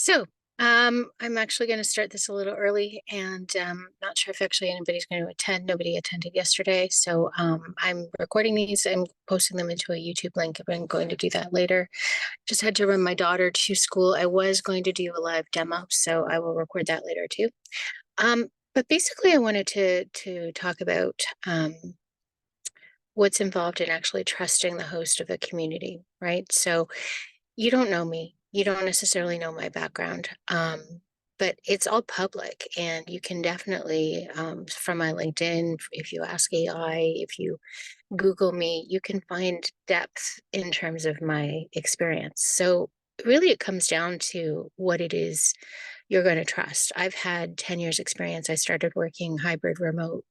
So, I'm actually going to start this a little early, and not sure if actually anybody's going to attend. Nobody attended yesterday, so I'm recording these. I'm posting them into a YouTube link. I'm going to do that later. Just had to run my daughter to school. I was going to do a live demo, so I will record that later too. But basically, I wanted to talk about what's involved in actually trusting the host of a community, right? So you don't know me. You don't necessarily know my background, but it's all public, and you can definitely, from my LinkedIn, if you ask AI, if you Google me, you can find depth in terms of my experience. So really, it comes down to what it is you're going to trust. I've had 10 years experience. I started working hybrid remote,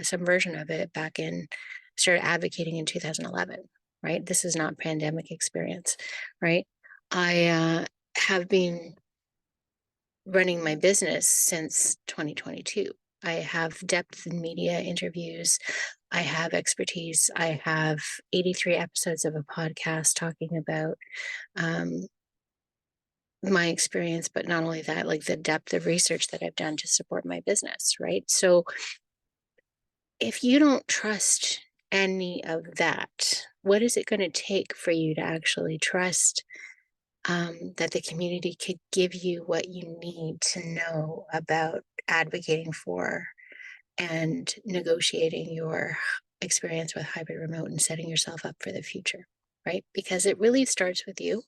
some version of it back in, started advocating in 2011, right? This is not pandemic experience, right? I have been running my business since 2022. I have depth in media interviews. I have expertise. I have 83 episodes of a podcast talking about um, my experience, but not only that, like the depth of research that I've done to support my business, right? So if you don't trust any of that, what is it going to take for you to actually trust that the community could give you what you need to know about advocating for and negotiating your experience with hybrid remote and setting yourself up for the future, right? Because it really starts with you,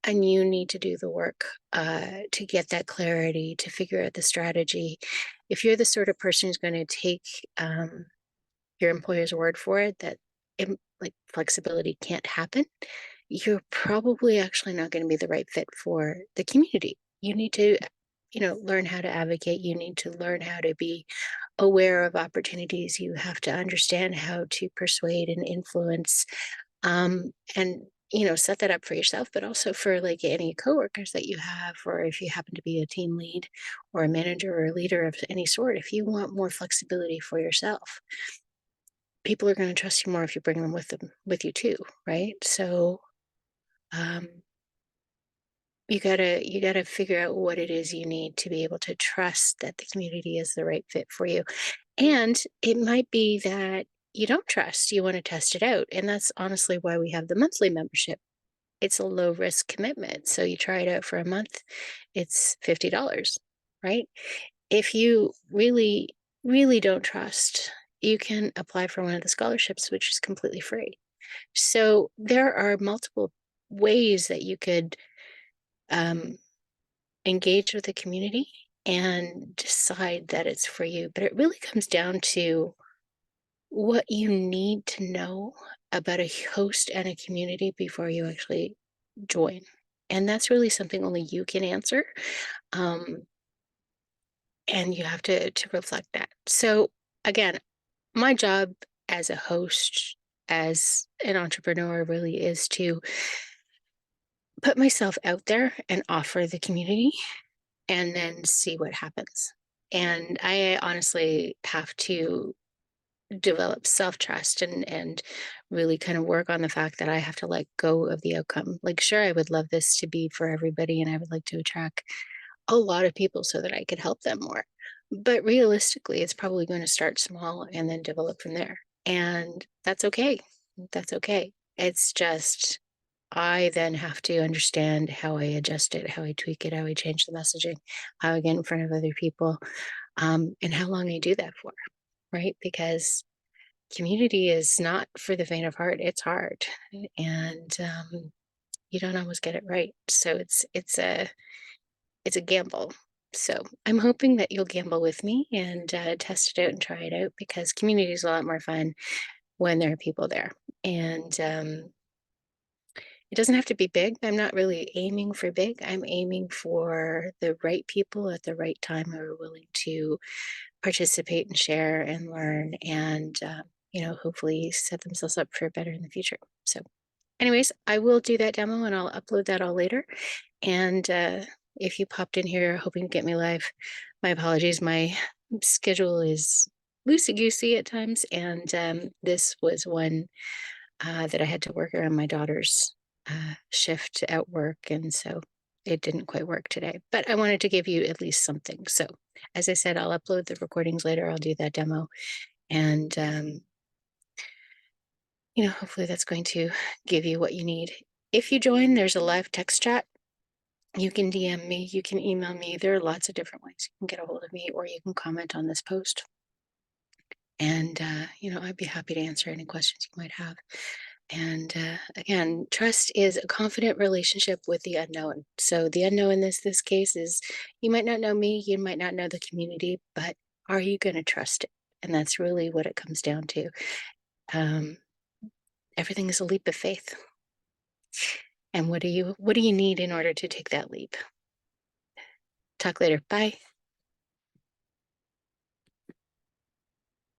and you need to do the work to get that clarity, to figure out the strategy. If you're the sort of person who's going to take your employer's word for it that like flexibility can't happen, you're probably actually not going to be the right fit for the community. You need to, learn how to advocate. You need to learn how to be aware of opportunities. You have to understand how to persuade and influence, and set that up for yourself, but also for like any coworkers that you have, or if you happen to be a team lead or a manager or a leader of any sort. If you want more flexibility for yourself, people are going to trust you more if you bring them with you too, right? So um, you gotta figure out what it is you need to be able to trust that the community is the right fit for you. And it might be that you don't trust, you want to test it out, and that's honestly why we have the monthly membership. It's a low risk commitment, so you try it out for a month. It's $50, right? If you really don't trust, you can apply for one of the scholarships, which is completely free. So there are multiple ways that you could um, engage with the community and decide that it's for you. But it really comes down to what you need to know about a host and a community before you actually join. And that's really something only you can answer. Um, and you have to reflect that. So again, my job as a host, as an entrepreneur, really is to put myself out there and offer the community and then see what happens. And I honestly have to develop self-trust and really kind of work on the fact that I have to let go of the outcome. Like, sure, I would love this to be for everybody, and I would like to attract a lot of people so that I could help them more. But realistically, it's probably going to start small and then develop from there. And that's okay. That's okay. It's just I then have to understand how I adjust it, how I tweak it, how I change the messaging, how I get in front of other people, and how long I do that for, right? Because community is not for the faint of heart. It's hard, and you don't always get it right. So it's a gamble. So I'm hoping that you'll gamble with me and test it out and try it out, because community is a lot more fun when there are people there. And it doesn't have to be big. I'm not really aiming for big. I'm aiming for the right people at the right time who are willing to participate and share and learn, and hopefully set themselves up for better in the future. So anyways, I will do that demo and I'll upload that all later. And if you popped in here hoping to get me live, my apologies. My schedule is loosey goosey at times, and this was one that I had to work around my daughter's shift at work, and so it didn't quite work today, but I wanted to give you at least something. So, as I said, I'll upload the recordings later. I'll do that demo, and hopefully that's going to give you what you need. If you join, there's a live text chat. You can DM me, you can email me. There are lots of different ways you can get a hold of me, or you can comment on this post. And, I'd be happy to answer any questions you might have. And again, trust is a confident relationship with the unknown. So the unknown in this case is you might not know me, you might not know the community, but are you going to trust it? And that's really what it comes down to. Um, Everything is a leap of faith. And what do you need in order to take that leap? Talk later. Bye.